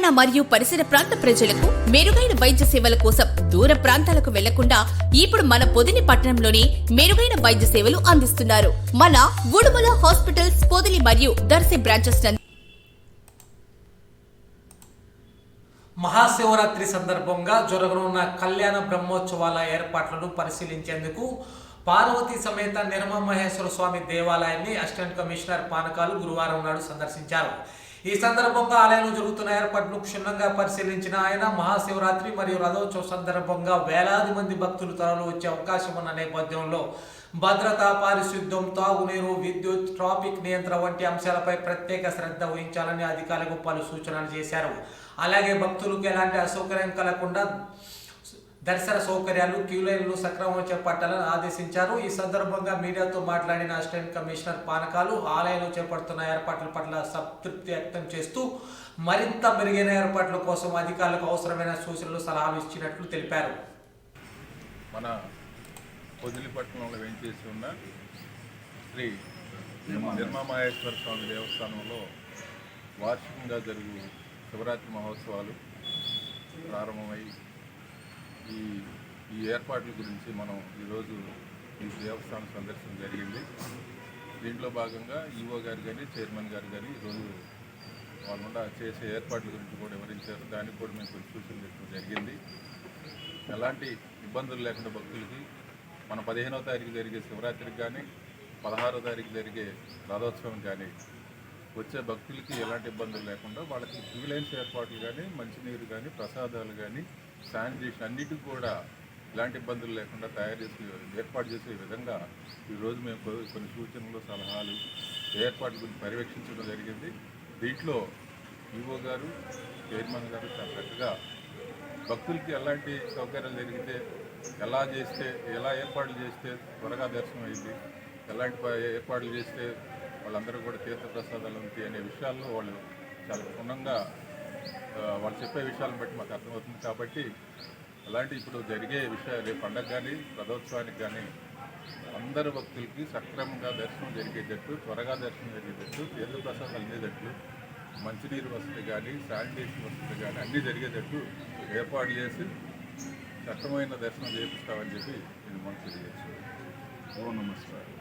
పట్టణ మరియు పరిసర ప్రాంత ప్రజలకు మెరుగైన వైద్య సేవల కోసం దూర ప్రాంతాలకు వెళ్లకుండా ఇప్పుడు మన పొదిలి పట్టణంలోనే మెరుగైన వైద్య సేవలు అందిస్తున్నారు. మన ఉడుమల హాస్పిటల్స్ పొదిలి మరియు దర్శి బ్రాంచెస్. మహాశివరాత్రి సందర్భంగా జరగనున్న కళ్యాణ బ్రహ్మోత్సవాల ఏర్పాట్లను పరిశీలించేందుకు పార్వతీ సమేత నిర్మమహేశ్వర స్వామి దేవాలయాన్ని అసిస్టెంట్ కమిషనర్ పానకాలు గురువారం నాడు సందర్శించారు. ఈ సందర్భంగా ఆలయంలో జరుగుతున్న ఏర్పాట్లను క్షుణ్ణంగా పరిశీలించిన ఆయన మహాశివరాత్రి మరియు రథోత్సవ సందర్భంగా వేలాది మంది భక్తులు తరలి వచ్చే అవకాశం ఉన్న నేపథ్యంలో భద్రత, పారిశుద్ధ్యం, తాగునీరు, విద్యుత్, ట్రాఫిక్ నియంత్రణ వంటి అంశాలపై ప్రత్యేక శ్రద్ధ వహించాలని అధికారులకు పలు సూచనలు చేశారు. అలాగే భక్తులకు ఎలాంటి అసౌకర్యం కలగకుండా దర్శన సౌకర్యాలు, క్యూలైన్లు సక్రమంగా చేపట్టాలని ఆదేశించారు. ఈ సందర్భంగా మీడియాతో మాట్లాడిన అసిస్టెంట్ కమిషనర్ పానకాలు ఆలయంలో చేపడుతున్న ఏర్పాట్ల పట్ల సంతృప్తి వ్యక్తం చేస్తూ మరింత మెరుగైన ఏర్పాట్ల కోసం అధికారులకు అవసరమైన సూచనలు, సలహాలు ఇచ్చినట్లు తెలిపారు. మన పొదిలిపట్నంలో వేంచేసి ఉన్న శ్రీ నిర్మమహేశ్వర స్వామి దేవస్థానంలో వార్షికంగా జరుగు శివరాత్రి మహోత్సవాలు ప్రారంభమై ఈ ఏర్పాట్ల గురించి మనం ఈరోజు ఈ దేవస్థానం సందర్శన జరిగింది. దీంట్లో భాగంగా ఈఓ గారు కానీ, చైర్మన్ గారు కానీ ఈరోజు వాళ్ళ చేసే ఏర్పాట్ల గురించి కూడా వివరించారు. దానికి కూడా మేము కొంచెం సూచనలు ఇవ్వడం జరిగింది. ఎలాంటి ఇబ్బందులు లేకుండా భక్తులకి మన 15వ తారీఖు జరిగే శివరాత్రికి కానీ, 16వ తారీఖు జరిగే రథోత్సవం కానీ వచ్చే భక్తులకి ఎలాంటి ఇబ్బందులు లేకుండా వాళ్ళకి క్యూ లైన్స్ ఏర్పాట్లు కానీ, మంచినీరు కానీ, ప్రసాదాలు కానీ, శానిటేషన్ అన్నిటికీ కూడా ఇలాంటి ఇబ్బందులు లేకుండా ఏర్పాటు చేసే విధంగా ఈరోజు మేము కొన్ని సూచనలు, సలహాలు, ఏర్పాట్ల గురించి పర్యవేక్షించడం జరిగింది. దీంట్లో ఈఓ గారు, చైర్మన్ గారు చాలా చక్కగా భక్తులకి ఎలాంటి సౌకర్యాలు జరిగితే, ఎలా ఏర్పాట్లు చేస్తే త్వరగా దర్శనం అయింది, ఎలాంటి ఏర్పాట్లు చేస్తే వాళ్ళందరూ కూడా తీర్థప్రసాదాలు ఉంటాయి అనే విషయాల్లో వాళ్ళు చాలా క్షుణ్ణంగా వాళ్ళు చెప్పే విషయాలను బట్టి మాకు అర్థమవుతుంది. కాబట్టి అలాంటి ఇప్పుడు జరిగే విషయాలు రేపు పండగ కానీ, రథోత్సవానికి కానీ అందరు భక్తులకి సక్రమంగా దర్శనం జరిగేటట్టు, త్వరగా దర్శనం జరిగేటట్టు, తీర్థప్రసాదాలు అందేటట్లు, మంచినీరు వసతి కానీ, శానిటేషన్ వసతి కానీ అన్నీ జరిగేటట్టు ఏర్పాటు చేసి సక్రమైన దర్శనం చేపిస్తామని చెప్పి నేను మనసు తెలియజేస్తాను. ఓం నమస్కారం.